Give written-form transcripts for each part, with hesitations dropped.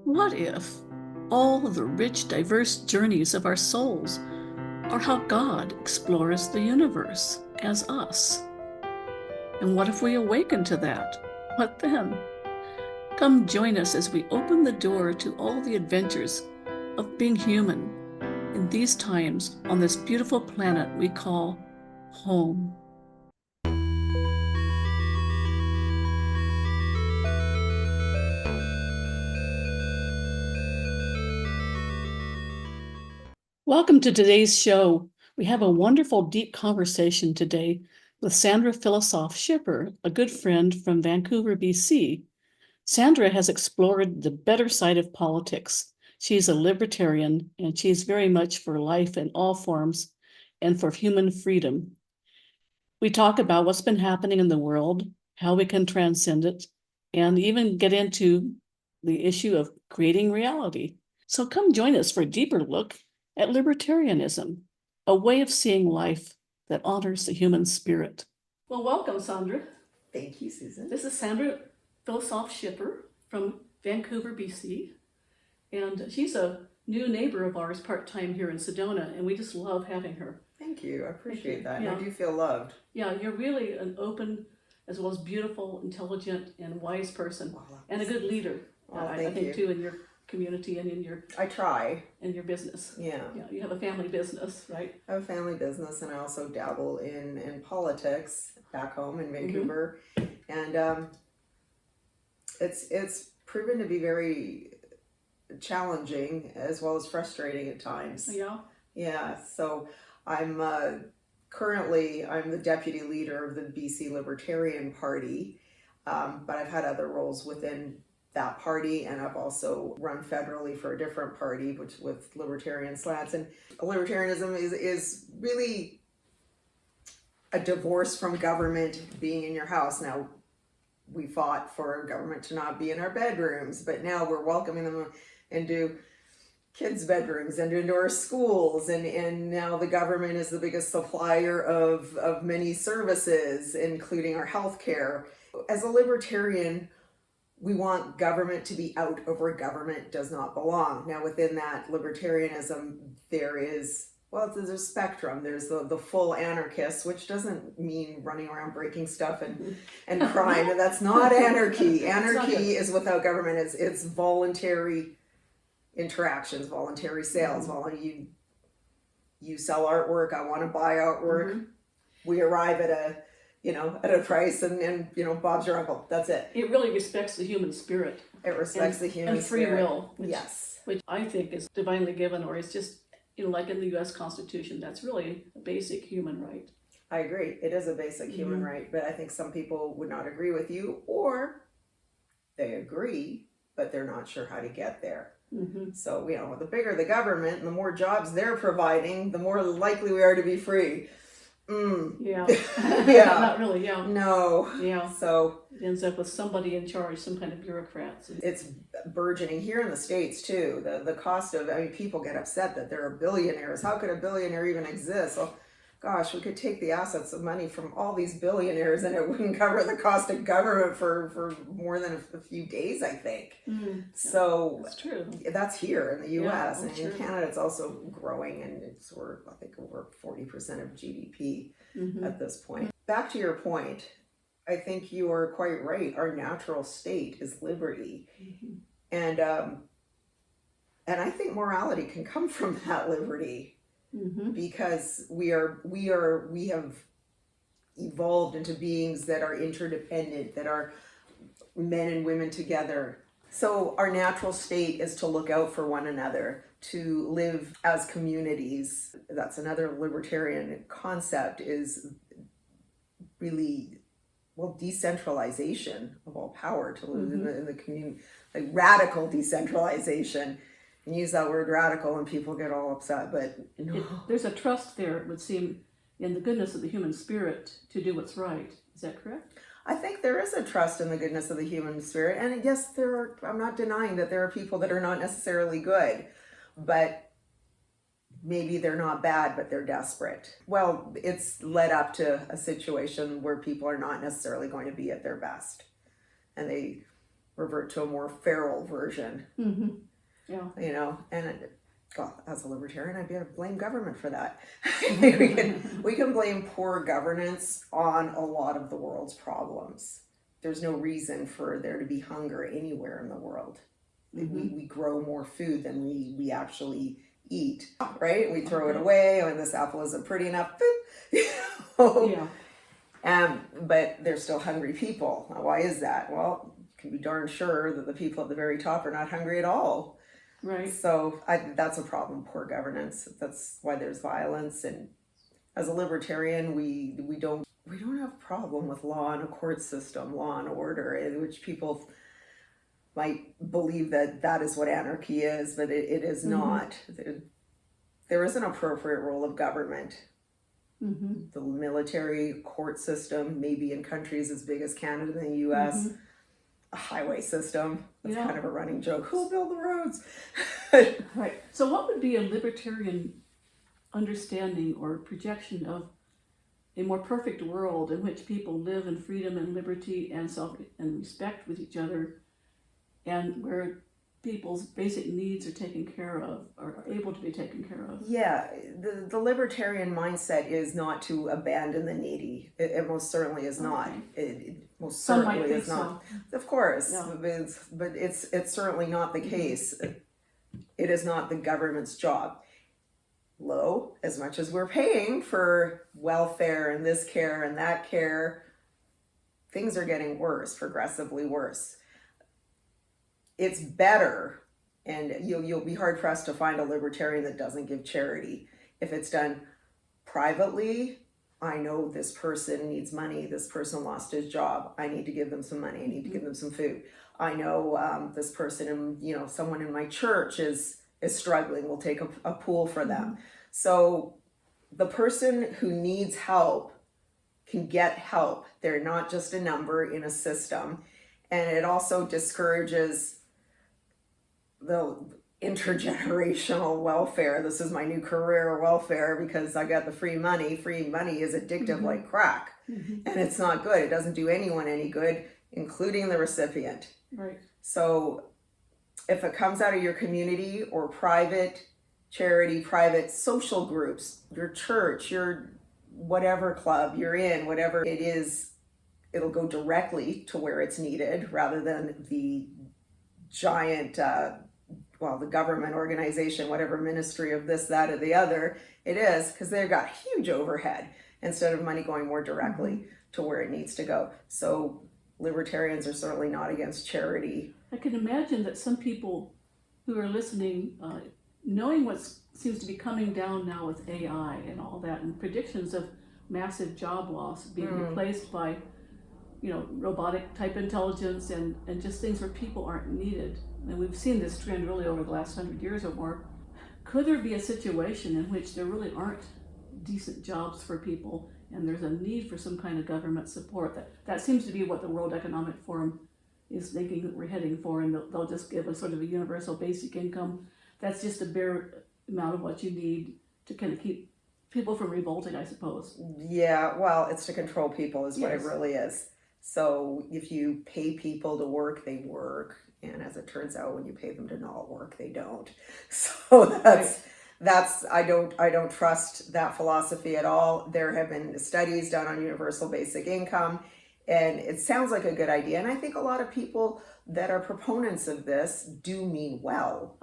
What if all the rich, diverse journeys of our souls are how God explores the universe as us? And what if we awaken to that? What then? Come join us as we open the door to all the adventures of being human in these times on this beautiful planet we call home. Welcome to today's show. We have a wonderful, deep conversation today with Sandra Filisof-Schipper, a good friend from Vancouver, BC. Sandra has explored the better side of politics. She's a libertarian, and she's very much for life in all forms and for human freedom. We talk about what's been happening in the world, how we can transcend it, and even get into the issue of creating reality. So come join us for a deeper look at libertarianism, a way of seeing life that honors the human spirit. Well, welcome, Sandra. Thank you, Susan. This is Sandra Filisof-Schipper from Vancouver, BC, and she's a new neighbor of ours part-time here in Sedona, and we just love having her. Thank you. I appreciate that. Yeah. I do feel loved. Yeah, you're really an open, as well as beautiful, intelligent, and wise person, and a good leader. I think too, in your community and in your I try. in your business. Yeah. Yeah, you have a family business, right? I have a family business, and I also dabble in politics back home in Vancouver, and it's proven to be very challenging as well as frustrating at times. Yeah. Yeah. So I'm currently I'm the deputy leader of the BC Libertarian Party, but I've had other roles within that party, and I've also run federally for a different party, which with libertarian slants. And libertarianism is really a divorce from government being in your house. Now, we fought for government to not be in our bedrooms, but now we're welcoming them into kids' bedrooms and into our schools, and now the government is the biggest supplier of many services, including our healthcare. As a libertarian, we want government to be out of where government does not belong. Now, within that libertarianism, there's a spectrum. There's the full anarchist, which doesn't mean running around breaking stuff and crime. And that's not anarchy. Anarchy is without government. It's voluntary interactions, voluntary sales. You sell artwork. I want to buy artwork. We arrive at a price, and Bob's your uncle. That's it. It really respects the human spirit. It respects the human spirit. And free will. Yes. Which I think is divinely given, or it's just, like in the U.S. Constitution, that's really a basic human right. I agree. It is a basic human right, but I think some people would not agree with you, or they agree, but they're not sure how to get there. So, the bigger the government and the more jobs they're providing, the more likely we are to be free. Yeah. Yeah. Not really, yeah. No. Yeah. So it ends up with somebody in charge, some kind of bureaucrats. It's burgeoning here in the States too. The cost of, people get upset that there are billionaires. How could a billionaire even exist? Well, gosh, we could take the assets of money from all these billionaires and it wouldn't cover the cost of government for more than a few days, I think. So that's true. That's here in the U.S. and sure. In Canada it's also growing, and it's I think over 40% of GDP at this point. Back to your point, I think you are quite right. Our natural state is liberty, and I think morality can come from that liberty. Because we have evolved into beings that are interdependent, that are men and women together. So our natural state is to look out for one another, to live as communities. That's another libertarian concept, is really, decentralization of all power, to live in the community, like radical decentralization. And use that word radical and people get all upset, but no. There's a trust there, it would seem, in the goodness of the human spirit to do what's right. Is that correct? I think there is a trust in the goodness of the human spirit, and yes, I'm not denying that there are people that are not necessarily good, but maybe they're not bad, but they're desperate. Well, it's led up to a situation where people are not necessarily going to be at their best, and they revert to a more feral version, Yeah. and God, as a libertarian, I'd be able to blame government for that. we can blame poor governance on a lot of the world's problems. There's no reason for there to be hunger anywhere in the world. We grow more food than we actually eat, right? We throw it away. Oh, this apple isn't pretty enough. Yeah. But there's still hungry people. Now, why is that? Well, you can be darn sure that the people at the very top are not hungry at all. Right. So that's a problem, poor governance. That's why there's violence. And as a libertarian, we don't have a problem with law and a court system, law and order, in which people might believe that is what anarchy is, but it is not. There is an appropriate role of government. The military court system, maybe in countries as big as Canada and the US, a highway system. That's kind of a running joke. Who'll build the roads? Right. So what would be a libertarian understanding or projection of a more perfect world in which people live in freedom and liberty and respect with each other, and where people's basic needs are taken care of, or are able to be taken care of? Yeah, the libertarian mindset is not to abandon the needy. It most certainly is not. It most certainly is not. So. Of course, but it's certainly not the case. It is not the government's job. As much as we're paying for welfare and this care and that care, things are getting worse, progressively worse. It's better, and you'll be hard pressed to find a libertarian that doesn't give charity. If it's done privately, I know this person needs money, this person lost his job, I need to give them some money, I need to give them some food. I know this person, someone in my church is struggling, we'll take a pool for them. So the person who needs help can get help. They're not just a number in a system. And it also discourages the intergenerational welfare. This is my new career, welfare, because I got the free money. Free money is addictive like crack. And it's not good. It doesn't do anyone any good, including the recipient. Right. So if it comes out of your community or private charity, private social groups, your church, your whatever club you're in, whatever it is, it'll go directly to where it's needed rather than the giant, the government organization, whatever ministry of this, that, or the other it is, because they've got huge overhead instead of money going more directly to where it needs to go. So libertarians are certainly not against charity. I can imagine that some people who are listening, knowing what seems to be coming down now with AI and all that, and predictions of massive job loss being replaced by, robotic type intelligence and just things where people aren't needed. And we've seen this trend really over the last 100 years or more. Could there be a situation in which there really aren't decent jobs for people and there's a need for some kind of government support? That seems to be what the World Economic Forum is thinking that we're heading for, and they'll just give a sort of a universal basic income. That's just a bare amount of what you need to kind of keep people from revolting, I suppose. Yeah, well, it's to control people is what it really is. So if you pay people to work, they work. And as it turns out, when you pay them to not work, they don't. So that's I don't trust that philosophy at all. There have been studies done on universal basic income, and it sounds like a good idea. And I think a lot of people that are proponents of this do mean well.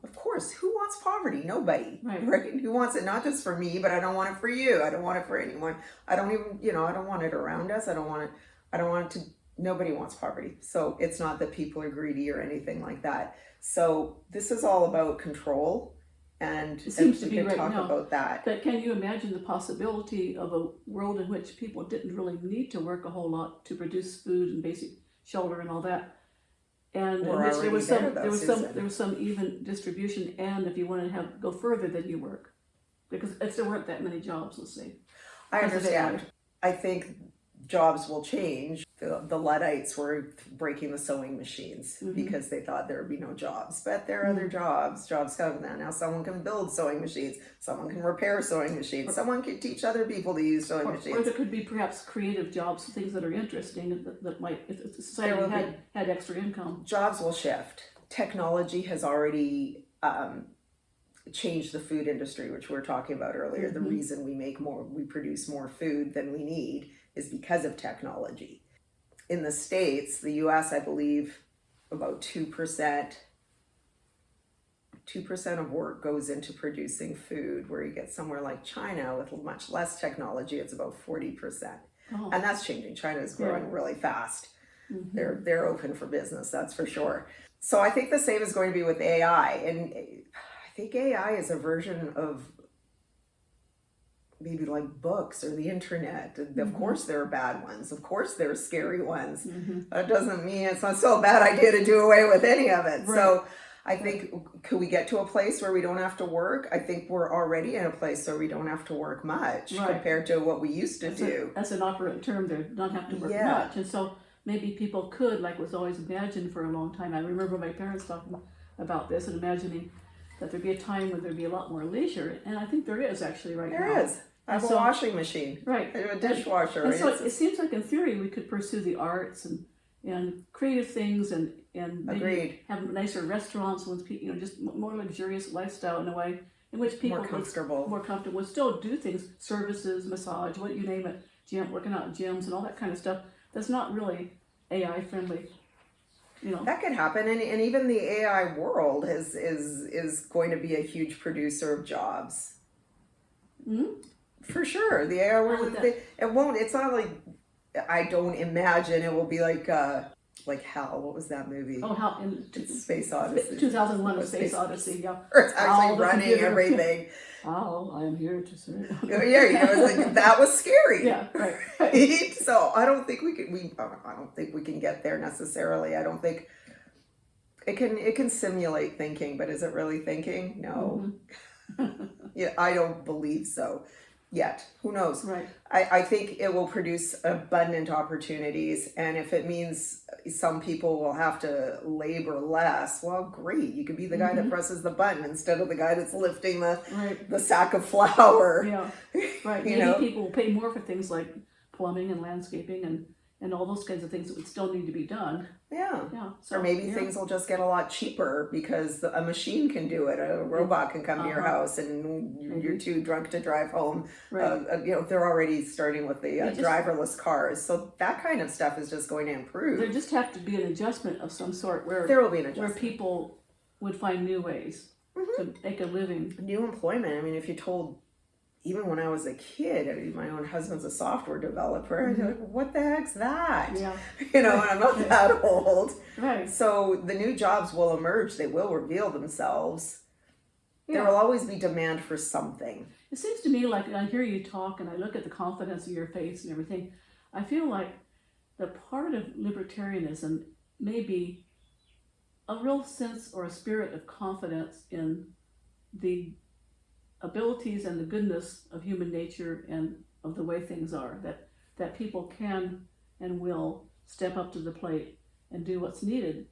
Of course, who wants poverty? Nobody, right? Who wants it? Not just for me, but I don't want it for you. I don't want it for anyone. I don't even, I don't want it around us. I don't want it to. Nobody wants poverty. So it's not that people are greedy or anything like that. So this is all about control, and it seems to be right talk now about that. But can you imagine the possibility of a world in which people didn't really need to work a whole lot to produce food and basic shelter and all that, and in which there was some even distribution, and if you want to go further, then you work, because if there weren't that many jobs, let's say. I understand. I think jobs will change. the Luddites were breaking the sewing machines because they thought there would be no jobs. But there are other jobs. Jobs come now. Now someone can build sewing machines. Someone can repair sewing machines. Someone can teach other people to use sewing machines. Or there could be perhaps creative jobs, things that are interesting that might, if society had extra income. Jobs will shift. Technology has already changed the food industry, which we were talking about earlier. The reason we produce more food than we need is because of technology. In the States, the US, I believe about 2% of work goes into producing food, where you get somewhere like China with much less technology, it's about 40%. Oh. And that's changing. China is growing really fast. They're open for business, that's for sure. So I think the same is going to be with AI. And I think AI is a version of maybe like books or the internet. Of course there are bad ones. Of course there are scary ones. That doesn't mean it's not so a bad idea to do away with any of it. Right. So I think, could we get to a place where we don't have to work? I think we're already in a place where we don't have to work much compared to what we used to do. That's an operative term there, don't have to work much. And so maybe people could, like was always imagined for a long time. I remember my parents talking about this and imagining that there'd be a time when there'd be a lot more leisure. And I think there is actually now. There is. I have a washing machine. Right. I have a dishwasher. And so it seems like in theory we could pursue the arts and creative things and maybe have nicer restaurants with people, just more luxurious lifestyle in a way in which people more comfortable would still do things, services, massage, what you name it, working out in gyms and all that kind of stuff. That's not really AI friendly. That could happen, and even the AI world is going to be a huge producer of jobs. For sure, the AI world. It won't. It's not like, I don't imagine it will be like Hell. What was that movie? Oh, Hell in Space Odyssey. 2001: A Space Odyssey. Yeah. Or it's actually running everything. I am here to serve. It's like, that was scary. Yeah, right. So I don't think I don't think we can get there necessarily. I don't think it can simulate thinking, but is it really thinking? No. Yeah, I don't believe so yet. Who knows? Right. I think it will produce abundant opportunities, and if it means some people will have to labor less, well, great. You could be the guy that presses the button instead of the guy that's lifting the sack of flour. Yeah, right. Maybe people will pay more for things like plumbing and landscaping and all those kinds of things that would still need to be done. Yeah. So, or maybe things will just get a lot cheaper because a machine can do it. A robot can come to your house and you're too drunk to drive home. Right. They're already starting with the driverless cars. So that kind of stuff is just going to improve. There just have to be an adjustment of some sort where there will be an adjustment. Where people would find new ways to make a living. New employment. I mean, if you told, even when I was a kid, my own husband's a software developer. I was like, what the heck's that? Yeah. And I'm not that old. Right. So the new jobs will emerge. They will reveal themselves. There will always be demand for something. It seems to me like I hear you talk and I look at the confidence in your face and everything. I feel like the part of libertarianism may be a real sense or a spirit of confidence in the abilities and the goodness of human nature and of the way things are, that people can and will step up to the plate and do what's needed.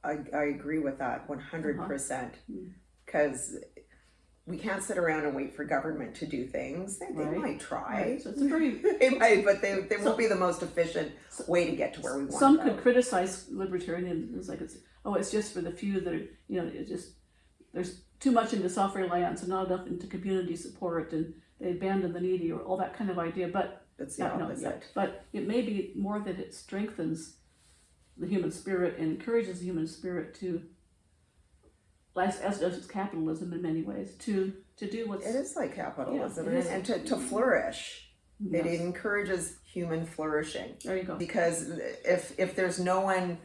I agree with that 100%, because we can't sit around and wait for government to do things. They might try. Right. So it's a very, they might, but they won't be the most efficient way to get to where we want some to go. Could criticize libertarianism. It's like it's just for the few that are, it's just, there's too much into self-reliance and not enough into community support, and they abandon the needy or all that kind of idea. But it's the opposite. But it may be more that it strengthens the human spirit and encourages the human spirit to, as does capitalism in many ways, to do what's... It is like capitalism, and to flourish. Yes. It encourages human flourishing. There you go. Because if there's no one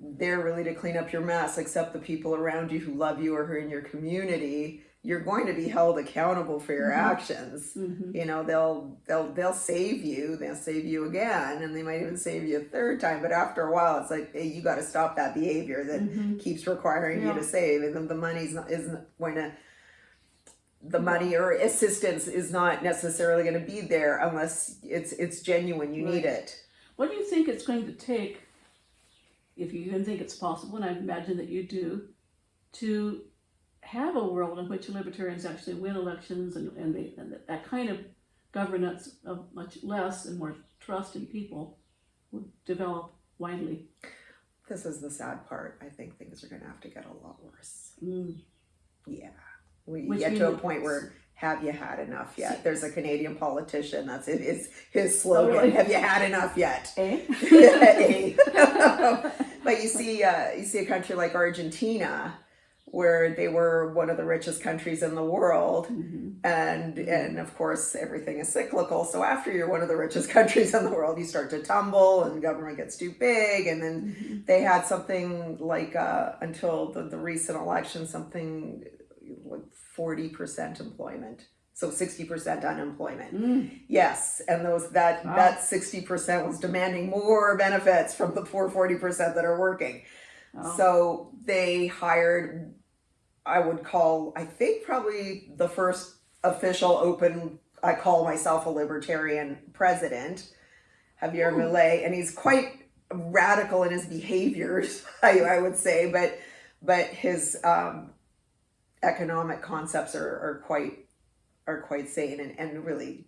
there really to clean up your mess except the people around you who love you or who are in your community, you're going to be held accountable for your actions. They'll save you again, and they might even save you a third time, but after a while it's like, hey, you got to stop that behavior that keeps requiring you to save, and then the money or assistance is not necessarily going to be there unless it's genuine. You need it. What do you think it's going to take, if you even think it's possible, and I imagine that you do, to have a world in which libertarians actually win elections and that kind of governance of much less and more trust in people would develop widely? This is the sad part. I think things are going to have to get a lot worse. Yeah. We Which get to a means- point where, have you had enough yet? There's a Canadian politician, that's his slogan. Oh, really? Have you had enough yet? Eh? But you see a country like Argentina, where they were one of the richest countries in the world, and of course everything is cyclical. So after you're one of the richest countries in the world, you start to tumble, and government gets too big, and then they had something like until the recent election, something like 40% employment. So 60% unemployment. Yes, and that 60% was demanding more benefits from the poor 40% that are working. So they hired, I think probably the first official open, I call myself a libertarian president, Javier Milei, and he's quite radical in his behaviors, I would say, but his economic concepts are quite sane and really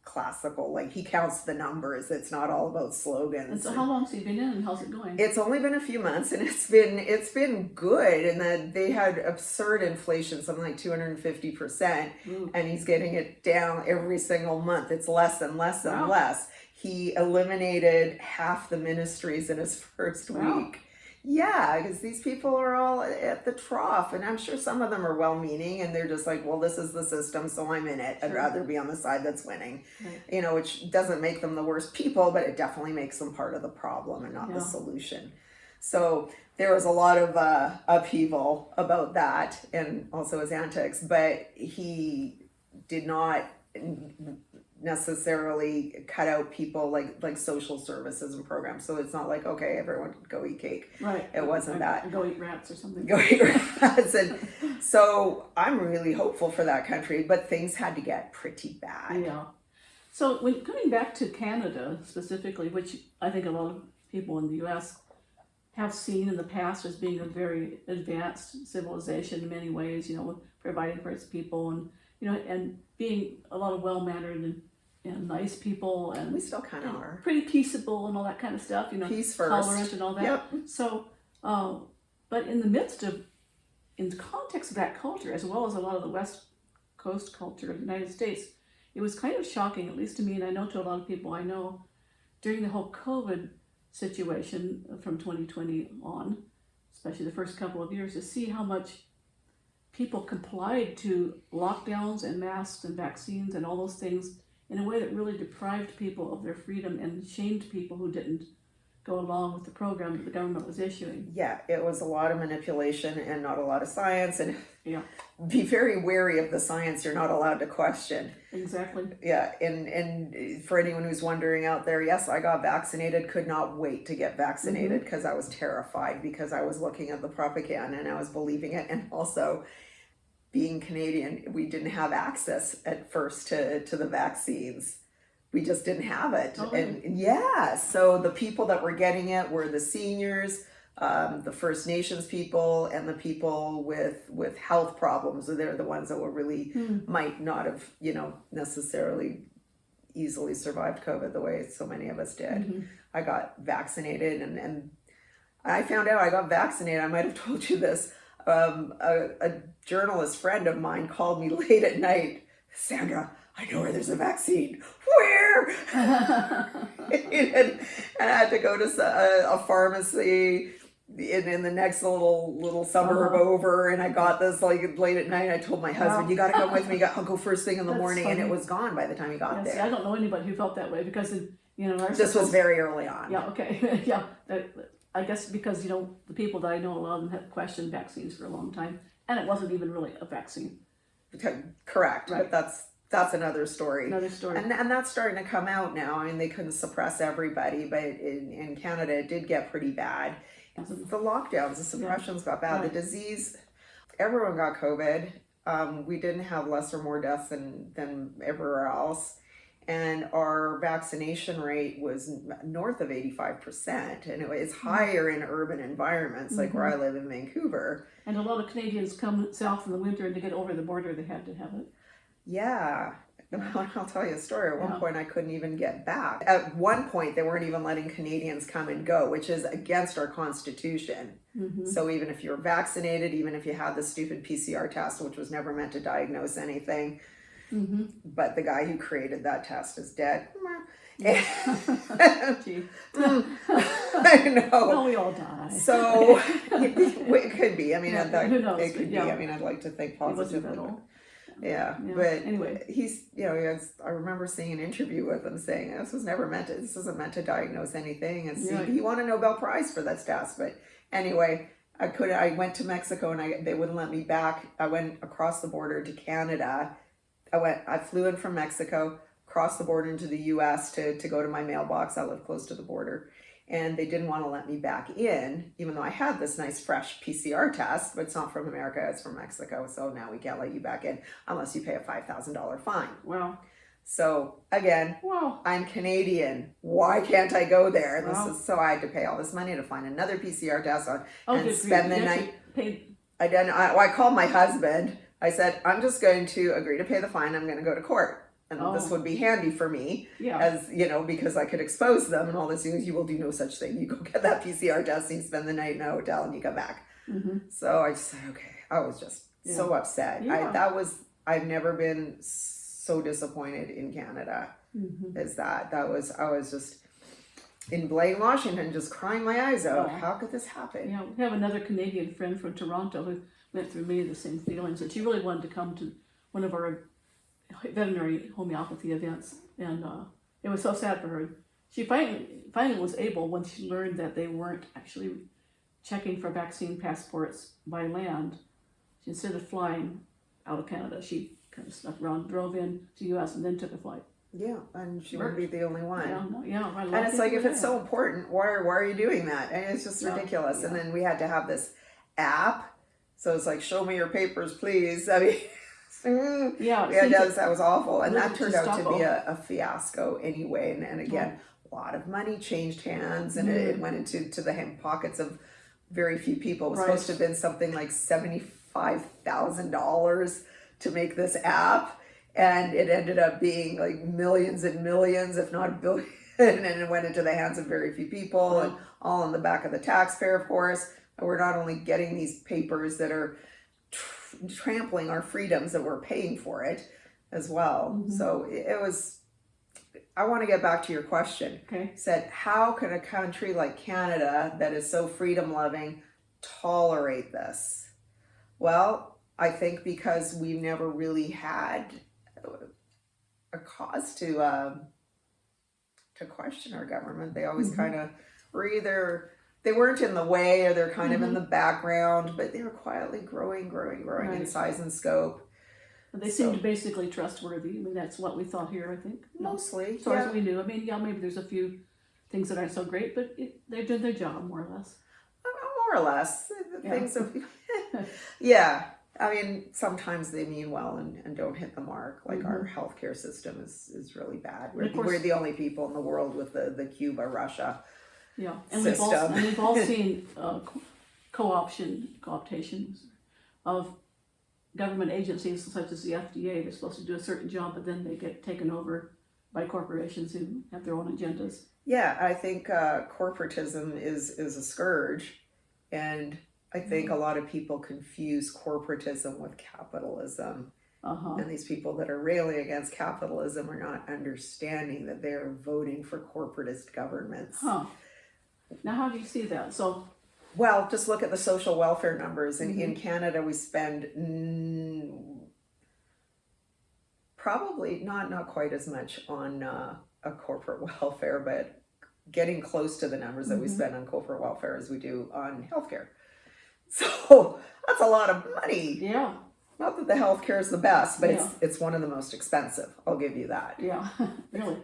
classical. Like, he counts the numbers. It's not all about slogans. And so how long has he been in, and how's it going? It's only been a few months, and it's been good. And then they had absurd inflation, something like 250%, and he's getting it down every single month. It's less and less and less. He eliminated half the ministries in his first week. Yeah, because these people are all at the trough, and I'm sure some of them are well-meaning, and they're just like, well, this is the system, so I'm in it. I'd rather be on the side that's winning, which doesn't make them the worst people, but it definitely makes them part of the problem and not the solution. So there was a lot of upheaval about that, and also his antics, but he did not necessarily cut out people like social services and programs. So it's not like, okay, everyone go eat cake. Right. It wasn't that. Go eat rats or something. Go eat rats. And so I'm really hopeful for that country, but things had to get pretty bad. Yeah. So when coming back to Canada specifically, which I think a lot of people in the US have seen in the past as being a very advanced civilization in many ways, providing for its people and, and being a lot of well-mannered and nice people, and we still kind of are pretty peaceable and all that kind of stuff, peace first, tolerant and all that. Yep. So, but in the context of that culture, as well as a lot of the West Coast culture of the United States, it was kind of shocking, at least to me, and I know to a lot of people I know, during the whole COVID situation from 2020 on, especially the first couple of years, to see how much people complied to lockdowns and masks and vaccines and all those things in a way that really deprived people of their freedom and shamed people who didn't go along with the program that the government was issuing. Yeah, it was a lot of manipulation and not a lot of science. And be very wary of the science you're not allowed to question. Exactly. Yeah, and for anyone who's wondering out there, yes, I got vaccinated, could not wait to get vaccinated because I was terrified, because I was looking at the propaganda and I was believing it. And also, being Canadian, we didn't have access at first to the vaccines. We just didn't have it. Oh, and so the people that were getting it were the seniors, the First Nations people, and the people with health problems. So they're the ones that were really might not have, necessarily easily survived COVID the way so many of us did. I got vaccinated, and I found out I got vaccinated. I might have told you this. A journalist friend of mine called me late at night. Sandra, I know where there's a vaccine. Where? and I had to go to a pharmacy in the next little suburb over, and I got this like late at night. I told my husband, "You got to come with me. I'll go first thing in the morning," funny. and it was gone by the time he got there. See, I don't know anybody who felt that way because This was very early on. Yeah. Okay. Yeah. I guess because the people that I know, a lot of them have questioned vaccines for a long time, and it wasn't even really a vaccine. Correct, right. But that's another story. Another story. And that's starting to come out now. I mean, they couldn't suppress everybody, but in Canada it did get pretty bad. The lockdowns, the suppressions got bad. Right. The disease, everyone got COVID. We didn't have less or more deaths than everywhere else. and our vaccination rate was north of 85%, and it's higher in urban environments like where I live in Vancouver. And a lot of Canadians come south in the winter, and to get over the border, they had to have it. Yeah. I'll tell you a story. At one point, I couldn't even get back. At one point, they weren't even letting Canadians come and go, which is against our Constitution. So even if you're vaccinated, even if you had the stupid PCR test, which was never meant to diagnose anything, but the guy who created that test is dead. Gee. I know. Well, we all die. So it could be. I mean, who knows? it could be. I mean, I'd like to think positively. Yeah, but anyway, he's, I remember seeing an interview with him saying this isn't meant to diagnose anything, and he won a Nobel Prize for this test. But anyway, I went to Mexico, and they wouldn't let me back. I went across the border to Canada. I flew in from Mexico, crossed the border into the US to go to my mailbox. I live close to the border. And they didn't want to let me back in, even though I had this nice fresh PCR test, but it's not from America, it's from Mexico. So now we can't let you back in unless you pay a $5,000 fine. Wow. So again, I'm Canadian. Why can't I go there? So I had to pay all this money to find another PCR test and spend the night. I called my husband. I said, I'm just going to agree to pay the fine. I'm going to go to court. And this would be handy for me, as because I could expose them and all this. You will do no such thing. You go get that PCR test, and you spend the night in a hotel, and you come back. So I just said, okay. I was just so upset. I've never been so disappointed in Canada as that. I was just in Blaine, Washington, just crying my eyes out. How could this happen? Yeah, we have another Canadian friend from Toronto who went through many of the same feelings, and she really wanted to come to one of our veterinary homeopathy events, and it was so sad for her. She finally was able, when she learned that they weren't actually checking for vaccine passports by land. Instead of flying out of Canada, she kind of snuck around, drove in to the US, and then took a flight. Yeah, and she wouldn't be the only one. And it's like, if it's so important, why are you doing that? And it's just ridiculous. And then we had to have this app, so it's like, show me your papers, please. I mean, that was awful, and that turned out to be a fiasco anyway. And again, a lot of money changed hands, and it went into the pockets of very few people. It was supposed to have been something like $75,000 to make this app, and it ended up being like millions and millions, if not a billion, and it went into the hands of very few people, and all on the back of the taxpayer, of course. And we're not only getting these papers that are trampling our freedoms, that we're paying for it as well. So it was, I want to get back to your question. Said, how can a country like Canada that is so freedom loving tolerate this? Well, I think because we've never really had a cause to question our government. They always kind of were either, they weren't in the way, or they're kind of in the background, but they were quietly growing in size and scope. And they seemed basically trustworthy. I mean, that's what we thought here, I think. Mostly. As far as we knew. I mean, maybe there's a few things that aren't so great, but they did their job, more or less. More or less. Things of, I mean, sometimes they mean well and don't hit the mark. Like our healthcare system is really bad. We're the only people in the world with the Cuba, Russia and system. we've all seen co-optations of government agencies such as the FDA. They're supposed to do a certain job, but then they get taken over by corporations who have their own agendas. Yeah, I think corporatism is a scourge, and I think a lot of people confuse corporatism with capitalism. And these people that are railing against capitalism are not understanding that they're voting for corporatist governments. Now, how do you see that? Well, just look at the social welfare numbers. In Canada, we spend probably not quite as much on a corporate welfare, but getting close to the numbers that we spend on corporate welfare as we do on healthcare. So that's a lot of money. Yeah. Not that the healthcare is the best, but it's one of the most expensive. I'll give you that. Yeah, really.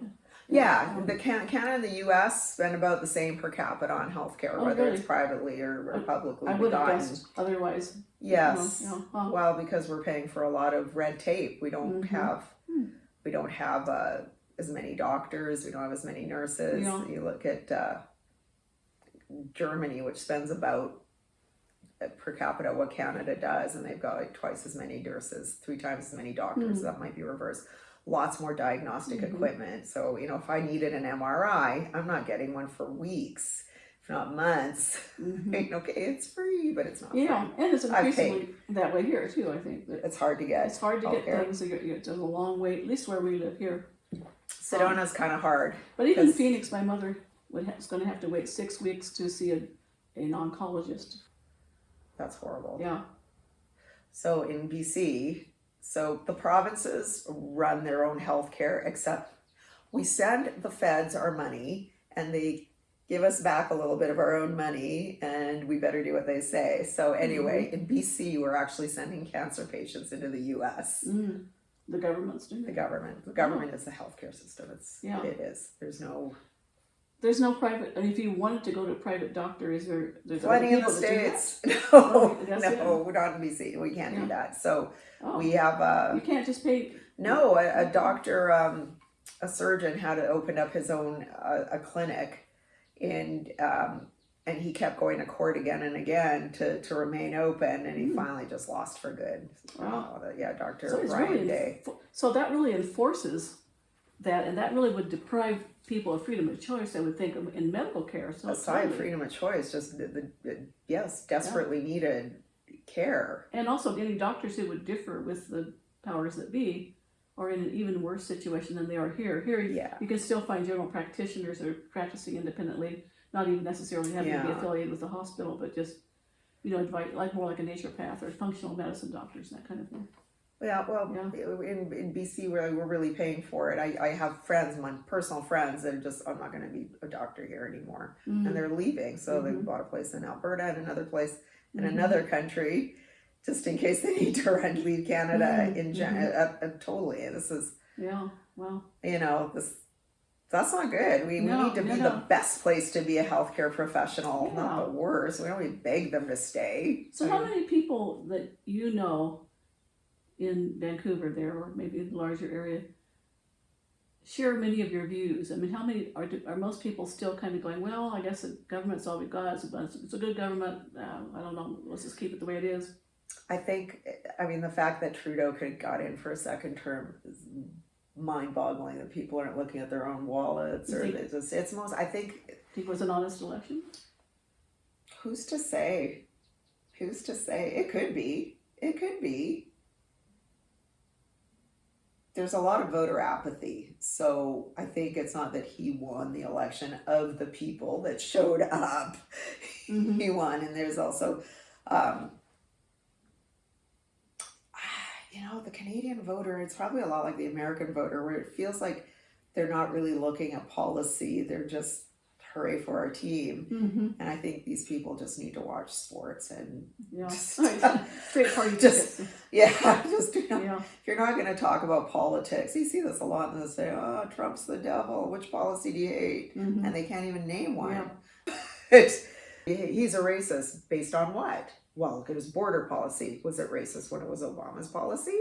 Yeah, the Canada and the U.S. spend about the same per capita on healthcare, whether it's privately or publicly. I would have guessed otherwise. Yes. Well, because we're paying for a lot of red tape. We don't have as many doctors, we don't have as many nurses. Yeah. You look at Germany, which spends about per capita what Canada does, and they've got like twice as many nurses, 3 times as many doctors. That might be reversed. Lots more diagnostic equipment. So, you know, if I needed an MRI, I'm not getting one for weeks, if not months. Okay, it's free, but it's not free. Yeah, and it's increasingly that way here too, I think. It's hard to get. It's hard to get healthcare. things. There's a long wait, at least where we live here. Sedona's kind of hard. But even in Phoenix, my mother is going to have to wait 6 weeks to see an oncologist. That's horrible. Yeah. So in BC, so the provinces run their own healthcare, except we send the feds our money and they give us back a little bit of our own money, and we better do what they say. So anyway, in BC, we're actually sending cancer patients into the US. The government's doing it. The government is the healthcare system. It is. There's no private. I mean, if you wanted to go to a private doctor, there's plenty in the States? No, we're not in BC. We can't do that. So we have you can't just pay. No, a doctor, a surgeon had opened up his own a clinic, and he kept going to court again and again to remain open, and he finally just lost for good. Wow. Dr. Brian Day. So that really enforces that, and that really would deprive people of freedom of choice, I would think, in medical care. So aside freedom of choice, just desperately needed care. And also getting doctors who would differ with the powers that be, or in an even worse situation than they are here. Here, you can still find general practitioners that are practicing independently, not even necessarily having to be affiliated with the hospital, but just, like more like a naturopath or functional medicine doctors, that kind of thing. Yeah, well, in BC, we're really paying for it. I have friends, my personal friends, that are just, I'm not going to be a doctor here anymore. And they're leaving. So they bought a place in Alberta and another place in another country, just in case they need to leave Canada totally. And this is, that's not good. We need to be the best place to be a healthcare professional, not the worst. We don't beg them to stay. So how many people that you know in Vancouver there, or maybe the larger area, share many of your views? I mean, how many are most people still kind of going, well, I guess the government's all we've got, it's a good government, I don't know, let's just keep it the way it is? I think, the fact that Trudeau got in for a second term is mind-boggling, that people aren't looking at their own wallets, or I think it was an honest election. Who's to say? It could be. There's a lot of voter apathy, so I think it's not that he won the election. Of the people that showed up, he won. And there's also, the Canadian voter, it's probably a lot like the American voter, where it feels like they're not really looking at policy. They're just, hooray for our team. And I think these people just need to watch sports and straight party tickets. If you're not going to talk about politics, you see this a lot, and they say, oh, Trump's the devil, which policy do you hate? And they can't even name one. He's a racist based on what? Well, look at his border policy. Was it racist when it was Obama's policy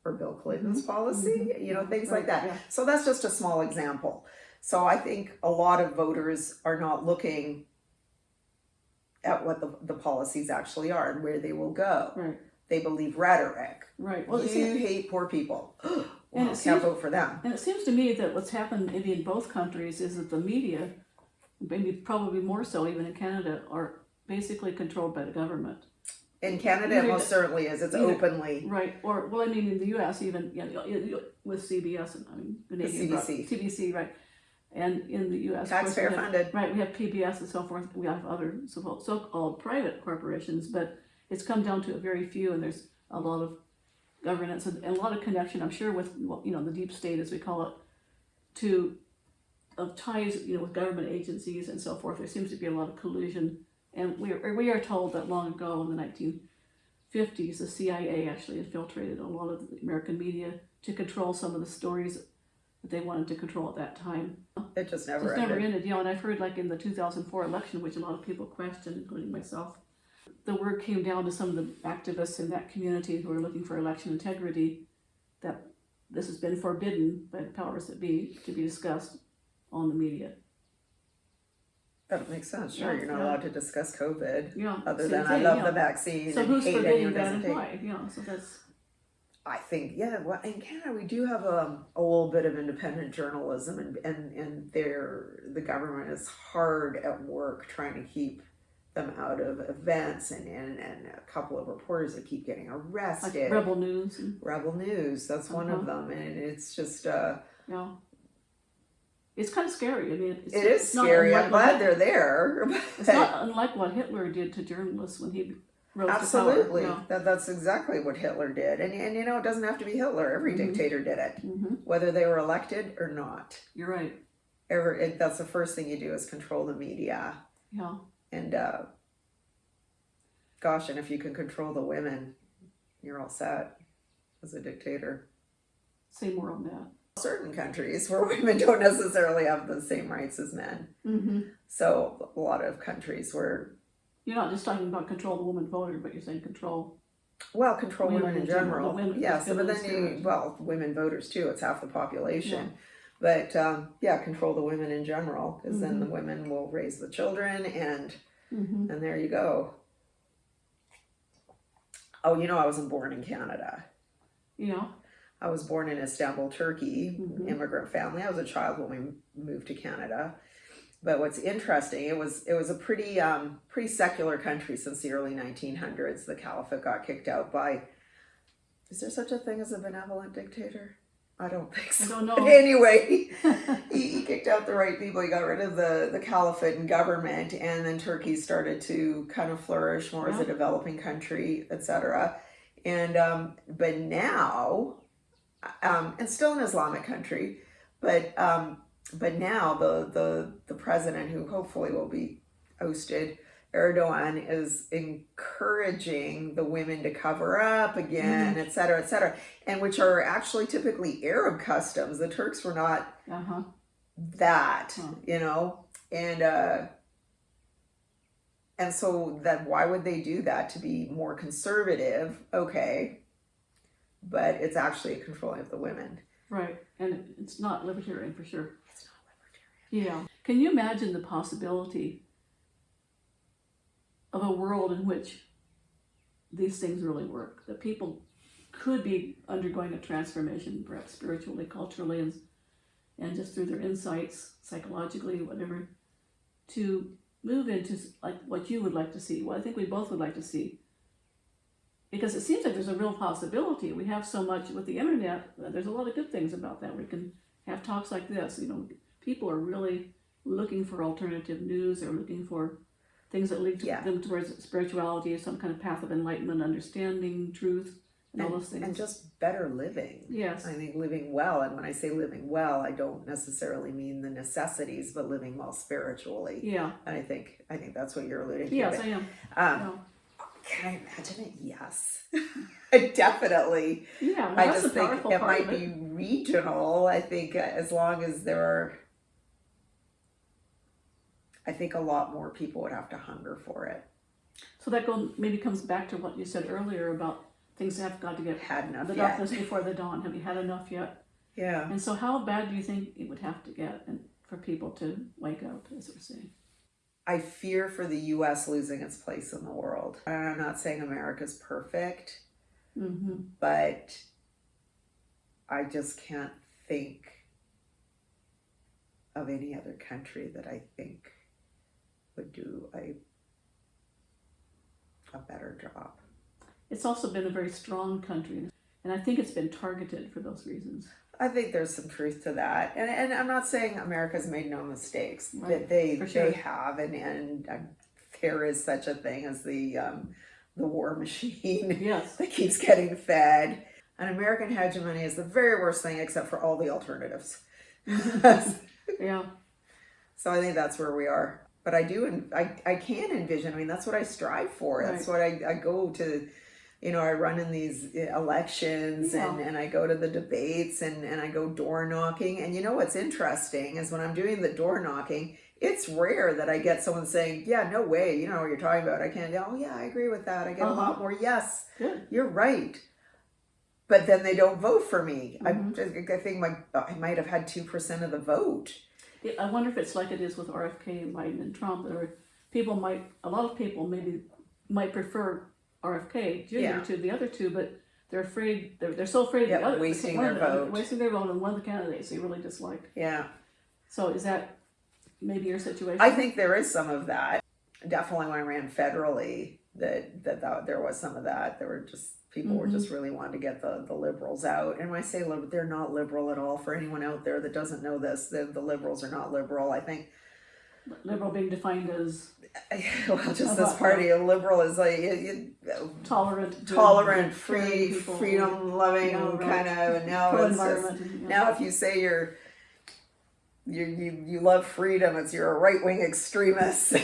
or Bill Clinton's policy? Things like that. So that's just a small example. So I think a lot of voters are not looking at what the policies actually are and where they will go. Right. They believe rhetoric. Right. Well, you hate poor people. And can't vote for them. And it seems to me that what's happened maybe in both countries is that the media, maybe probably more so even in Canada, are basically controlled by the government. In Canada, it most certainly is. It's openly. Right. Or, well, in the U.S. even, with CBS, Canadian CBC, right. And in the U.S., taxpayer funded. Right, we have PBS and so forth. We have other so-called private corporations, but it's come down to a very few, and there's a lot of governance and a lot of connection, I'm sure, with the deep state, as we call it, of ties with government agencies and so forth. There seems to be a lot of collusion, and we are told that long ago in the 1950s, the CIA actually infiltrated a lot of the American media to control some of the stories that they wanted to control at that time. It just never ended. And I've heard, like in the 2004 election, which a lot of people questioned, including myself, the word came down to some of the activists in that community who were looking for election integrity, that this has been forbidden by the powers that be to be discussed on the media. That makes sense. Sure, Yeah, you're not yeah. allowed to discuss COVID. Yeah. Other same than I thing, love yeah. the vaccine So and who's hate forbidding anyone who that doesn't and take. why? Yeah, so that's, I think, yeah, well, in Canada we do have a little bit of independent journalism, and the government is hard at work trying to keep them out of events, and a couple of reporters that keep getting like arrested. Rebel News. And, Rebel News, that's one of them, and it's just yeah. It's kind of scary. I mean, it is it's not scary. unlike I'm what glad they're there. It's not unlike what Hitler did to journalists when he rose Absolutely, to power. Yeah. that's exactly what Hitler did, and you know, it doesn't have to be Hitler. Every dictator did it, whether they were elected or not. You're right. That's the first thing you do is control the media. Yeah. And gosh, and if you can control the women, you're all set as a dictator. Say more on that. Certain countries where women don't necessarily have the same rights as men. So a lot of countries where you're not just talking about control the woman voter, but you're saying control women in general. Women, Yes, but then women voters too. It's half the population. Yeah. But control the women in general, because then the women will raise the children, and there you go. Oh, you know, I wasn't born in Canada. Yeah. I was born in Istanbul, Turkey, immigrant family. I was a child when we moved to Canada. But what's interesting, it was a pretty secular country since the early 1900s. The caliphate got kicked out by, is there such a thing as a benevolent dictator? I don't think so. I don't know. But anyway, he kicked out the right people. He got rid of the caliphate and government, and then Turkey started to kind of flourish more as a developing country, etc. And but now, and still an Islamic country, but now the president, who hopefully will be ousted, Erdogan, is encouraging the women to cover up again, et cetera, and which are actually typically Arab customs. The Turks were not that, you know, and so that, why would they do that? To be more conservative, okay, but it's actually a controlling of the women. Right, and it's not libertarian for sure. It's not libertarian. Yeah. Can you imagine the possibility of a world in which these things really work? That people could be undergoing a transformation, perhaps spiritually, culturally, and just through their insights, psychologically, whatever, to move into like what you would like to see, what I think we both would like to see. Because it seems like there's a real possibility. We have so much with the internet. There's a lot of good things about that. We can have talks like this. You know, people are really looking for alternative news. They're looking for things that lead them towards spirituality, some kind of path of enlightenment, understanding, truth, and all those things. And just better living. Yes. I think living well, and when I say living well, I don't necessarily mean the necessities, but living well spiritually. Yeah. And I think that's what you're alluding to. Yes, I am. Can I imagine it? Yes. Definitely. Yeah, well, I that's just the think powerful it part might of be regional. I think as long as there are, I think a lot more people would have to hunger for it. So that maybe comes back to what you said earlier about things have got to get Had enough the yet. darkness before the dawn. Have you had enough yet? Yeah. And so how bad do you think it would have to get for people to wake up, as we're saying? I fear for the U.S. losing its place in the world. And I'm not saying America's perfect, but I just can't think of any other country that I think would do a better job. It's also been a very strong country, and I think it's been targeted for those reasons. I think there's some truth to that, and I'm not saying America's made no mistakes. Right. They sure. have, and there is such a thing as the war machine. Yes. That keeps getting fed. And American hegemony is the very worst thing, except for all the alternatives. Yeah. So I think that's where we are. But I do, and I can envision. I mean, that's what I strive for. Right. That's what I go to. You know, I run in these elections and I go to the debates and I go door knocking. And you know what's interesting is when I'm doing the door knocking, it's rare that I get someone saying, yeah, no way, you know what you're talking about. I can't, oh yeah, I agree with that. I get a lot more, yes, Good. you're right. but then they don't vote for me. Mhm. I think I might have had 2% of the vote. I wonder if it's like it is with RFK and Biden and Trump, or a lot of people maybe might prefer RFK Jr. Yeah. to the other two, but they're afraid, they're so afraid Yeah, the other, wasting one their of the- vote. wasting their vote on one of the candidates they really dislike. Yeah. So is that maybe your situation? I think there is some of that. Definitely when I ran federally, that there was some of that. There were just people were just really wanting to get the liberals out. And when I say liberal, they're not liberal at all. For anyone out there that doesn't know this, the liberals are not liberal. I think liberal being defined as well, just this party, a liberal is like tolerant, free, freedom loving kind of. And now it's just, now if you say you love freedom, you're a right wing extremist.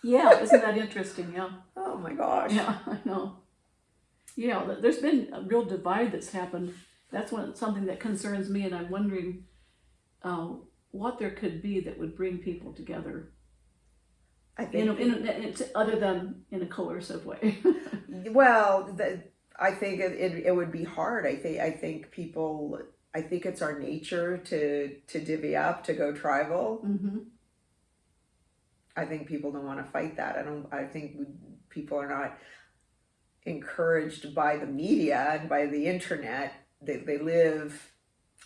Yeah, isn't that interesting? Yeah. Oh my gosh. Yeah, I know. Yeah, there's been a real divide that's happened. That's something that concerns me, and I'm wondering what there could be that would bring people together. I think, other than in a coercive way. Well, I think it would be hard. I think people. I think it's our nature to divvy up, to go tribal. Mm-hmm. I think people don't want to fight that. I think people are not encouraged by the media and by the internet. They live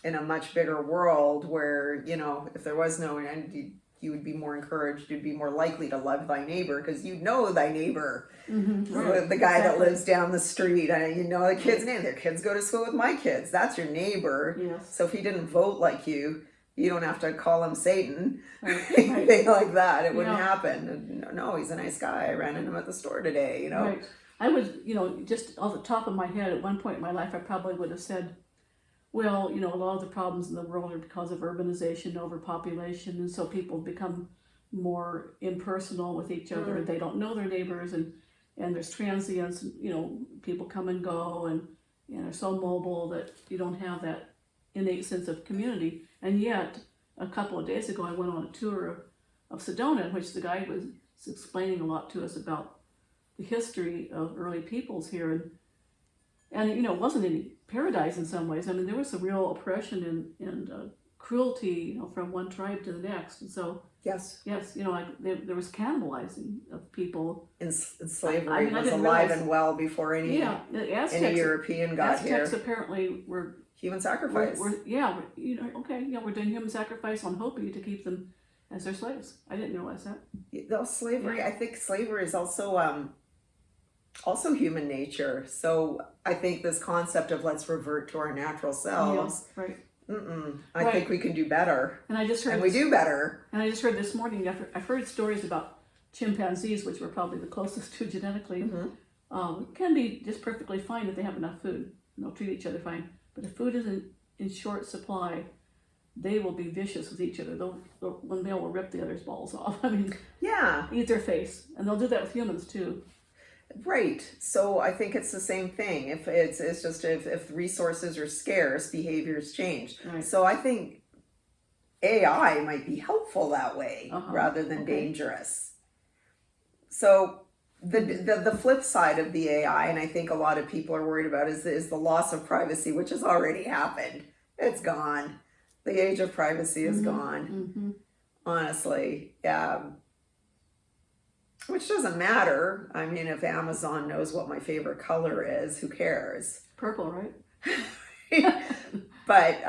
in a much bigger world where, if there was no end, you would be more encouraged, you'd be more likely to love thy neighbor because you know thy neighbor. Mm-hmm. Right. The guy that lives down the street, you know the kid's name. Their kids go to school with my kids. That's your neighbor. Yes. So if he didn't vote like you don't have to call him Satan. Right. Anything like that. It wouldn't happen. No, he's a nice guy. I ran into him at the store today, Right. I would, just off the top of my head, at one point in my life, I probably would have said, well, a lot of the problems in the world are because of urbanization, overpopulation, and so people become more impersonal with each other. They don't know their neighbors, and there's transients, people come and go, and they're so mobile that you don't have that innate sense of community. And yet, a couple of days ago, I went on a tour of Sedona, in which the guide was explaining a lot to us about the history of early peoples here, and it wasn't any paradise in some ways. I mean, there was some real oppression and cruelty, from one tribe to the next, and so yes, like there was cannibalizing of people. And slavery was alive and well before any European got here. Aztecs apparently were human sacrifice. We're doing human sacrifice on Hopi to keep them as their slaves. I didn't realize that. Slavery. Yeah. I think slavery is also human nature. So I think this concept of let's revert to our natural selves. Yeah, right. I think we can do better. And I just heard. And we do better. And I just heard this morning. I've heard stories about chimpanzees, which we're probably the closest to genetically. Can be just perfectly fine if they have enough food, and they'll treat each other fine. But if food isn't in short supply, they will be vicious with each other. One male will rip the other's balls off. I mean, eat their face, and they'll do that with humans too. Right. So I think it's the same thing. If it's just if resources are scarce, behaviors change. Right. So I think AI might be helpful that way rather than dangerous. So the flip side of the AI, and I think a lot of people are worried about, is the loss of privacy, which has already happened. It's gone. The age of privacy is gone. Honestly, which doesn't matter. I mean, if Amazon knows what my favorite color is, who cares? Purple, right? But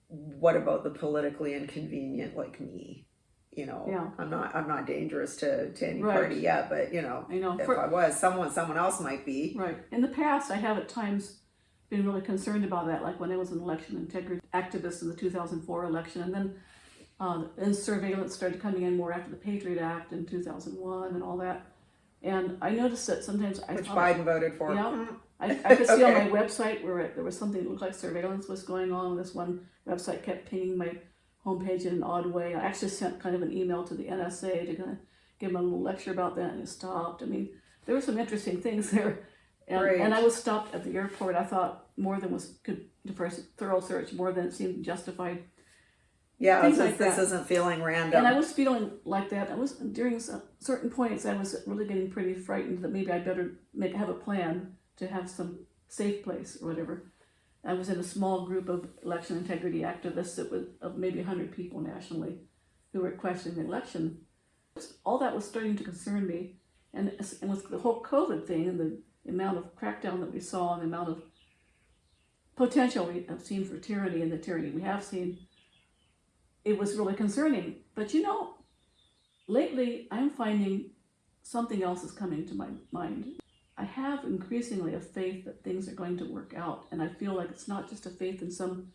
what about the politically inconvenient like me? I'm not dangerous to any party yet, but I know if I was, someone else might be. Right. In the past, I have at times been really concerned about that, like when I was an election integrity activist in the 2004 election, and then surveillance started coming in more after the Patriot Act in 2001 and all that. And I noticed that sometimes which Biden voted for. Yeah, I could see on my website where there was something that looked like surveillance was going on. This one website kept pinging my homepage in an odd way. I actually sent kind of an email to the NSA to kind of give them a little lecture about that, and it stopped. I mean, there were some interesting things there. And I was stopped at the airport. I thought more than for a thorough search, more than it seemed justified. Yeah, this isn't feeling random. And I was feeling like that. During certain points, I was really getting pretty frightened that maybe I better have a plan to have some safe place or whatever. I was in a small group of election integrity activists that was of maybe 100 people nationally who were questioning the election. All that was starting to concern me. And with the whole COVID thing and the amount of crackdown that we saw and the amount of potential we have seen for tyranny and the tyranny we have seen, it was really concerning. But you know, lately I'm finding something else is coming to my mind. I have increasingly a faith that things are going to work out, and I feel like it's not just a faith in some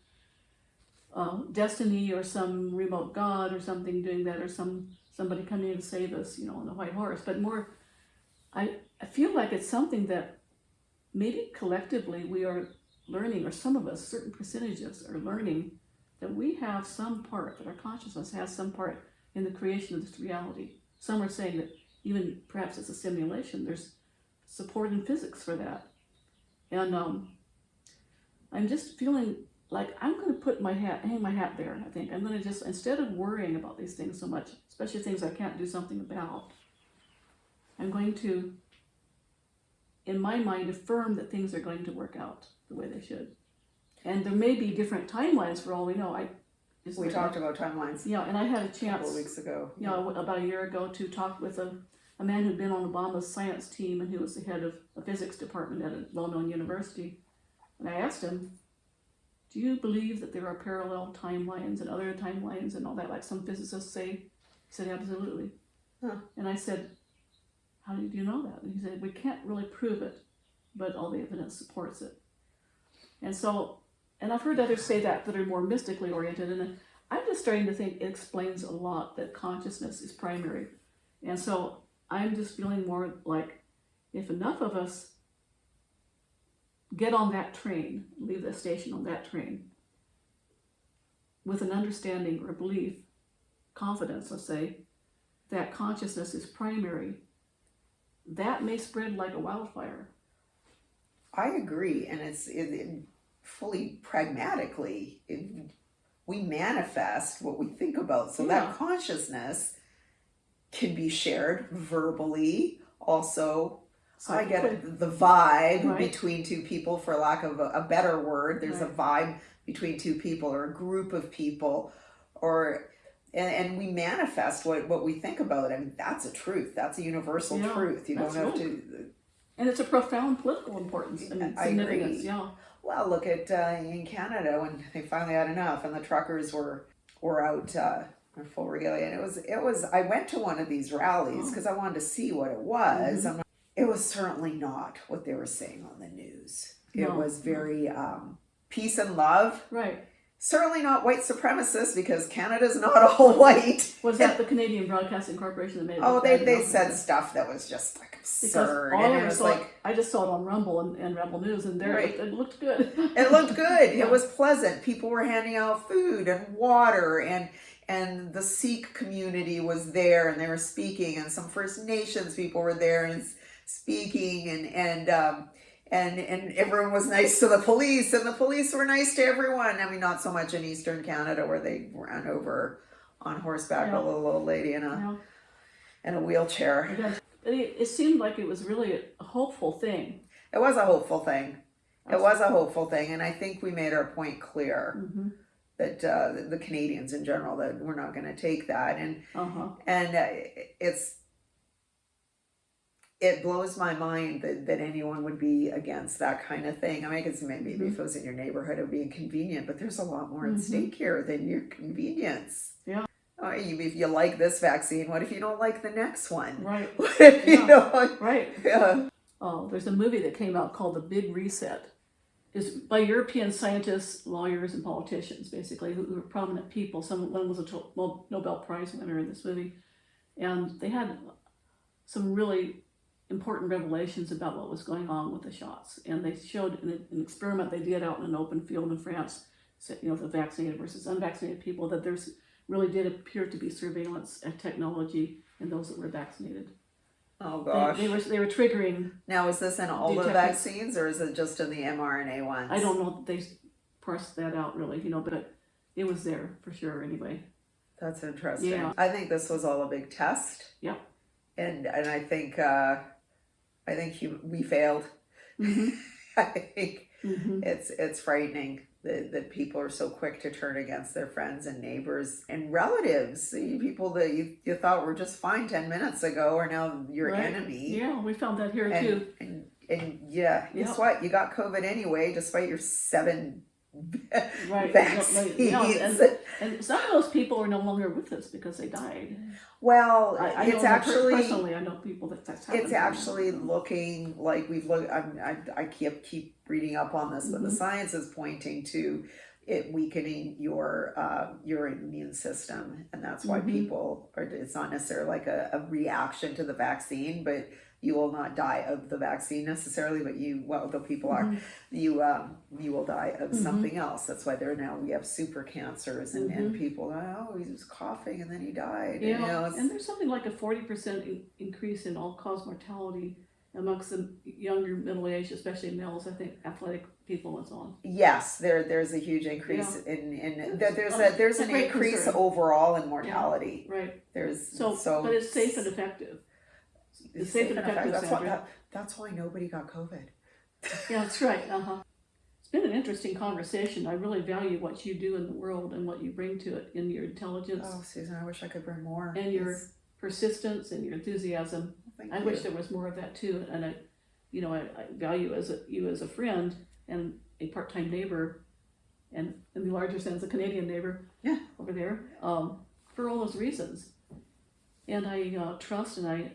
destiny or some remote God or something doing that, or somebody coming in to save us, you know, on a white horse, but more, I feel like it's something that maybe collectively we are learning, or some of us, certain percentages are learning that we have some part, that our consciousness has some part in the creation of this reality. Some are saying that even perhaps it's a simulation. There's support in physics for that. And I'm just feeling like I'm going to hang my hat there, I think. I'm going to just, instead of worrying about these things so much, especially things I can't do something about, I'm going to, in my mind, affirm that things are going to work out the way they should. And there may be different timelines for all we know. We talked about timelines. Yeah, and I had a chance a couple of weeks ago. You know, about a year ago, to talk with a man who'd been on Obama's science team and who was the head of a physics department at a well-known university. And I asked him, do you believe that there are parallel timelines and other timelines and all that, like some physicists say? He said, absolutely. Huh. And I said, how do you know that? And he said, we can't really prove it, but all the evidence supports it. And so, and I've heard others say that are more mystically oriented, and I'm just starting to think it explains a lot that consciousness is primary. And so I'm just feeling more like if enough of us get on that train, leave the station on that train, with an understanding or belief, confidence, let's say, that consciousness is primary, that may spread like a wildfire. I agree, and it's fully pragmatically, we manifest what we think about. So that consciousness can be shared verbally. Also, I get the vibe between two people, for lack of a better word. There's a vibe between two people or a group of people, and we manifest what we think about. I mean, that's a truth. That's a universal truth. You don't have to. And it's a profound political importance and significance. Yeah. Well, look at in Canada when they finally had enough and the truckers were out in full regalia. And it was. I went to one of these rallies because I wanted to see what it was. Mm-hmm. It was certainly not what they were saying on the news. It was very peace and love. Right. Certainly not white supremacist, because Canada's not all white. Was that the Canadian Broadcasting Corporation that made it? Oh, they said stuff that was just like absurd. And it was like, I just saw it on Rumble and Rebel News, and there it looked good. It looked good. It was pleasant. People were handing out food and water, and the Sikh community was there, and they were speaking, and some First Nations people were there and speaking, and everyone was nice to the police, and the police were nice to everyone. I mean, not so much in Eastern Canada, where they ran over on horseback a little old lady in a wheelchair. It seemed like it was really a hopeful thing. It was a hopeful thing. And I think we made our point clear that the Canadians in general, that we're not going to take that, and it blows my mind that anyone would be against that kind of thing. I mean, I guess maybe if it was in your neighborhood, it would be inconvenient, but there's a lot more at stake here than your convenience. Yeah. If you like this vaccine, what if you don't like the next one? Right. What if you don't? Right. Yeah. Oh, there's a movie that came out called The Big Reset. It's by European scientists, lawyers, and politicians, basically, who were prominent people. One was a Nobel Prize winner in this movie. And they had some really important revelations about what was going on with the shots. And they showed in an experiment they did out in an open field in France, the vaccinated versus unvaccinated people, that there's really did appear to be surveillance technology in those that were vaccinated. Oh gosh. They were triggering. Now, is this in all the vaccines, or is it just in the mRNA ones? I don't know that they parsed that out really, but it was there for sure anyway. That's interesting. Yeah. I think this was all a big test. Yeah. And I think we failed. Mm-hmm. I think Mm-hmm. it's frightening that people are so quick to turn against their friends and neighbors and relatives. People that you thought were just fine 10 minutes ago are now your Right. enemy. Yeah, we found that here And too. and yeah, Yeah. guess what? You got COVID anyway, despite your 7 Right. vaccines. Yeah, and some of those people are no longer with us because they died. Well, I it's know actually personally. I know people that's happened. it's actually looking like we've looked. I keep reading up on this, but the Mhm. science is pointing to it weakening your immune system, and that's why Mhm. people are. It's not necessarily like a reaction to the vaccine, but you will not die of the vaccine necessarily. But the people are, Mhm. you will die of Mhm. something else. That's why we have super cancers and Mhm. people. Oh, he was coughing and then he died. Yeah, and there's something like a 40% increase in all-cause mortality amongst the younger middle-aged, especially males. I think athletic people and so on. Yes, there's a huge increase there's a an great increase concern. overall in mortality. Right. There's But it's safe and effective. It's safe and effective, Sandra. That's why nobody got COVID. Yeah, that's right. It's been an interesting conversation. I really value what you do in the world and what you bring to it in your intelligence Oh, Susan, I wish I could bring more. and your persistence and your enthusiasm. Thank I you. wish there was more of that too. And I value you as a friend and a part-time neighbor, and in the larger sense, a Canadian neighbor. Yeah. Over there. For all those reasons, and I trust and I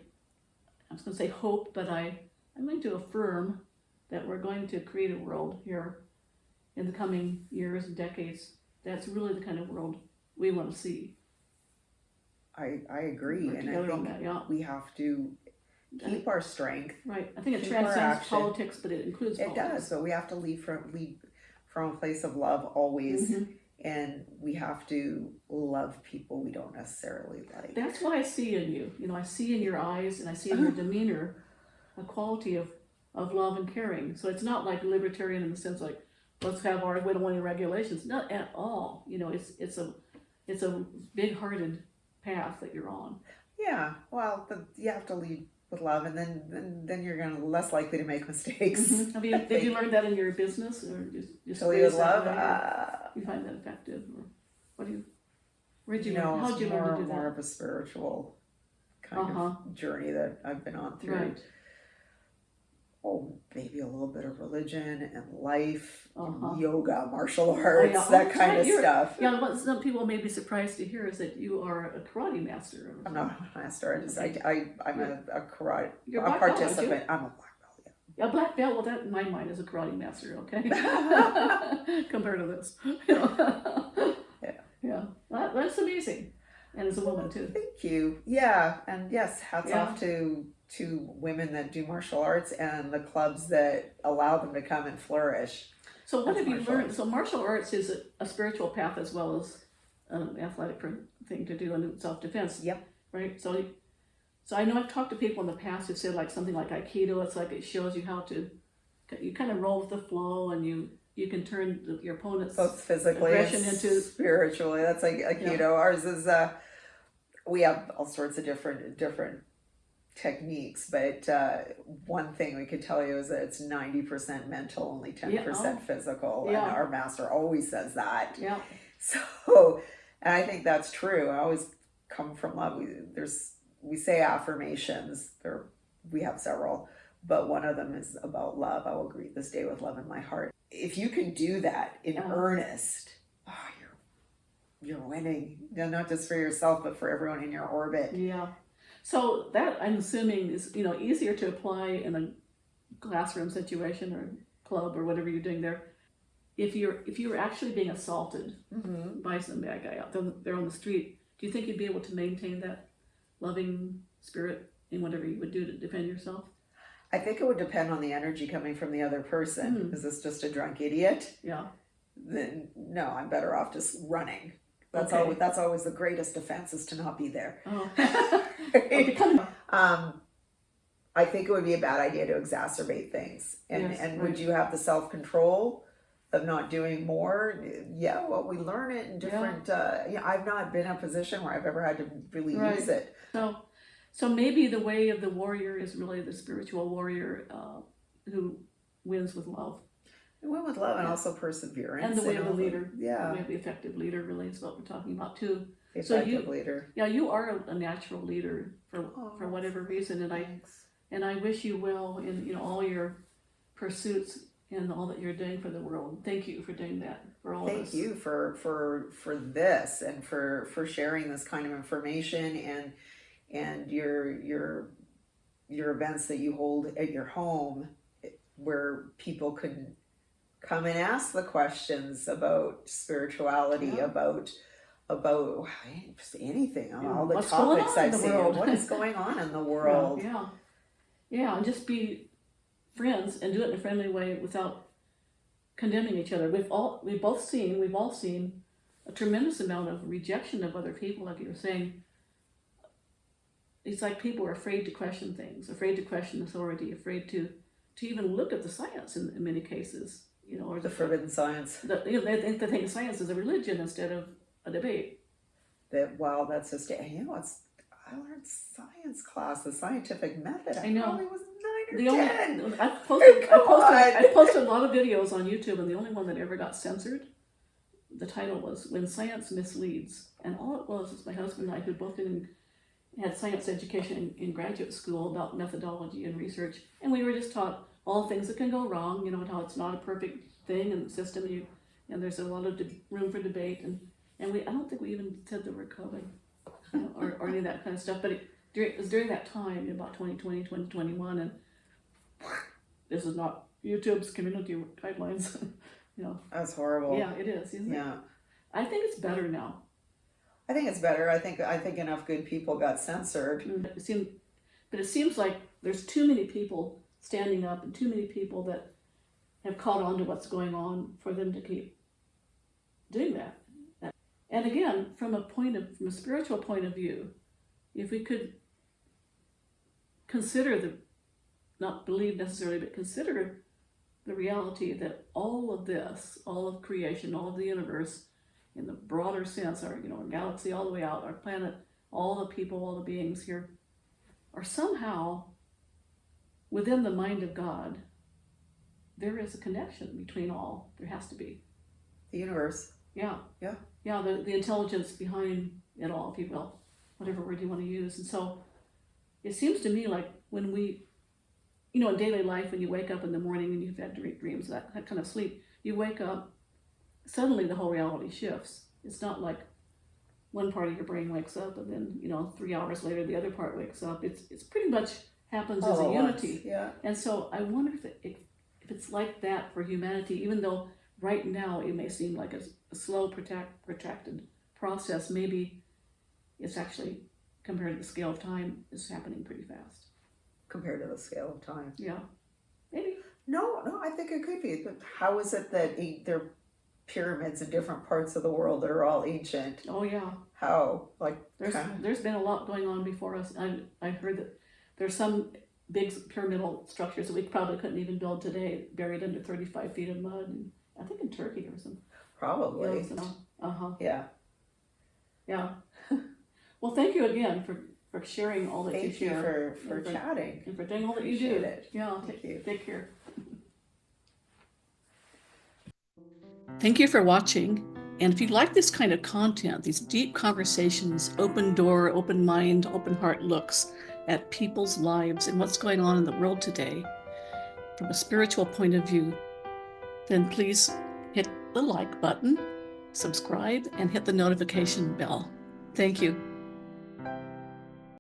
was going to say hope, but I'm going to affirm that we're going to create a world here in the coming years and decades that's really the kind of world we want to see. I agree, We're and I together on think that, yeah. we have to keep our strength. Right. I think it keep our transcends action. politics, but it includes It politics. does, but we have to lead from a place of love always, Mhm. and we have to love people we don't necessarily like. That's what I see in you. I see in your eyes and I see in your demeanor a quality of love and caring. So it's not like libertarian in the sense like, let's have we don't want any regulations. Not at all. It's a big-hearted path that you're on. Yeah, well, you have to lead with love, and then you're gonna less likely to make mistakes. Mm-hmm. Did you learn that in your business, or just to lead with love? You find that effective, or where'd you No, learn? How'd you learn to do that? more of a spiritual kind of journey that I've been on through. Right. Oh, maybe a little bit of religion and life, Uh-huh. yoga, martial arts, yeah. that kind of stuff. Yeah, what some people may be surprised to hear is that you are a karate master. I'm not a master. I'm a karate You're a black belt, participant. I'm a black belt. Yeah. Yeah, black belt. Well, that in my mind is a karate master. Okay, compared to this. Yeah. That's amazing, and as a woman too. Thank you. Yeah, and yes, hats off to women that do martial arts and the clubs that allow them to come and flourish. So what have you learned? So martial arts is a spiritual path as well as an athletic thing to do in self-defense. Yep. Right. So I know I've talked to people in the past who said like something like Aikido. It's like it shows you how to, you kind of roll with the flow, and you can turn your opponent's both physically aggression and into spiritually. That's like Aikido. Yeah. Ours is we have all sorts of different techniques, but one thing we could tell you is that it's 90% mental, only 10% physical, and our master always says that. Yeah. So, and I think that's true. I always come from love. We say affirmations. We have several, but one of them is about love. I will greet this day with love in my heart. If you can do that in earnest, you're winning. Not just for yourself, but for everyone in your orbit. Yeah. So that, I'm assuming, is easier to apply in a classroom situation or club or whatever you're doing there. If you're actually being assaulted by some bad guy out there on the street, do you think you'd be able to maintain that loving spirit in whatever you would do to defend yourself? I think it would depend on the energy coming from the other person. Is this just a drunk idiot? Yeah. Then no, I'm better off just running. That's always the greatest defense, is to not be there. Oh. I think it would be a bad idea to exacerbate things. And would you have the self-control of not doing more? Yeah, well, we learn it in different, I've not been in a position where I've ever had to really use it. So maybe the way of the warrior is really the spiritual warrior who wins with love. It went with love and also perseverance. And the way of the leader. Yeah. The way of the effective leader really is what we're talking about too. The effective leader. Yeah, you are a natural leader for whatever reason, and I wish you well in all your pursuits and all that you're doing for the world. Thank you for doing that for all of us. Thank you for this and for sharing this kind of information and your events that you hold at your home, where people can come and ask the questions about spirituality, about just anything, all the topics I've seen. What is going on in the world? Yeah, and just be friends and do it in a friendly way without condemning each other. We've all seen a tremendous amount of rejection of other people, like you were saying. It's like people are afraid to question things, afraid to question authority, afraid to even look at the science in many cases, or the forbidden science. They think science is a religion instead of a debate. That's just I learned science class, the scientific method. I probably was 9 or 10. I posted a lot of videos on YouTube, and the only one that ever got censored, the title was "When Science Misleads," and all it was my husband and I, who both had science education in graduate school about methodology and research, and we were just taught all things that can go wrong, and how it's not a perfect thing in the system, and there's a lot of room for debate, and I don't think we even said the word COVID, or any of that kind of stuff, but it was during that time, about 2020, 2021, and this is not YouTube's community guidelines, That's horrible. Yeah, it is, isn't it? Yeah. I think it's better now. I think it's better. I think enough good people got censored. But it seems like there's too many people standing up and too many people that have caught on to what's going on for them to keep doing that. And again, from a spiritual point of view, if we could consider not believe necessarily, but consider the reality that all of this, all of creation, all of the universe, in the broader sense, our galaxy all the way out, our planet, all the people, all the beings here, are somehow within the mind of God. There is a connection between all. There has to be. The universe. Yeah. The intelligence behind it all, if you will, whatever word you want to use. And so, it seems to me like when we, in daily life, when you wake up in the morning and you've had dreams, that kind of sleep, you wake up. Suddenly the whole reality shifts. It's not like one part of your brain wakes up and then 3 hours later the other part wakes up. It's pretty much happens as a unity. Yeah. And so I wonder if it's like that for humanity, even though right now it may seem like a slow, protracted process. Maybe it's actually, compared to the scale of time, is happening pretty fast. Compared to the scale of time. Yeah. Maybe. No, I think it could be. But how is it that there pyramids in different parts of the world that are all ancient? Oh yeah. How? There's been a lot going on before us. I heard that there's some big pyramidal structures that we probably couldn't even build today, buried under 35 feet of mud. And I think in Turkey there was some. Probably. Yeah. Yeah. Well, thank you again for sharing all that you share. Thank you for chatting. And for doing all that you do. It. Yeah. Thank you. Take care. Thank you for watching. And if you like this kind of content, these deep conversations, open door, open mind, open heart looks at people's lives and what's going on in the world today from a spiritual point of view, then please hit the like button, subscribe, and hit the notification bell. Thank you.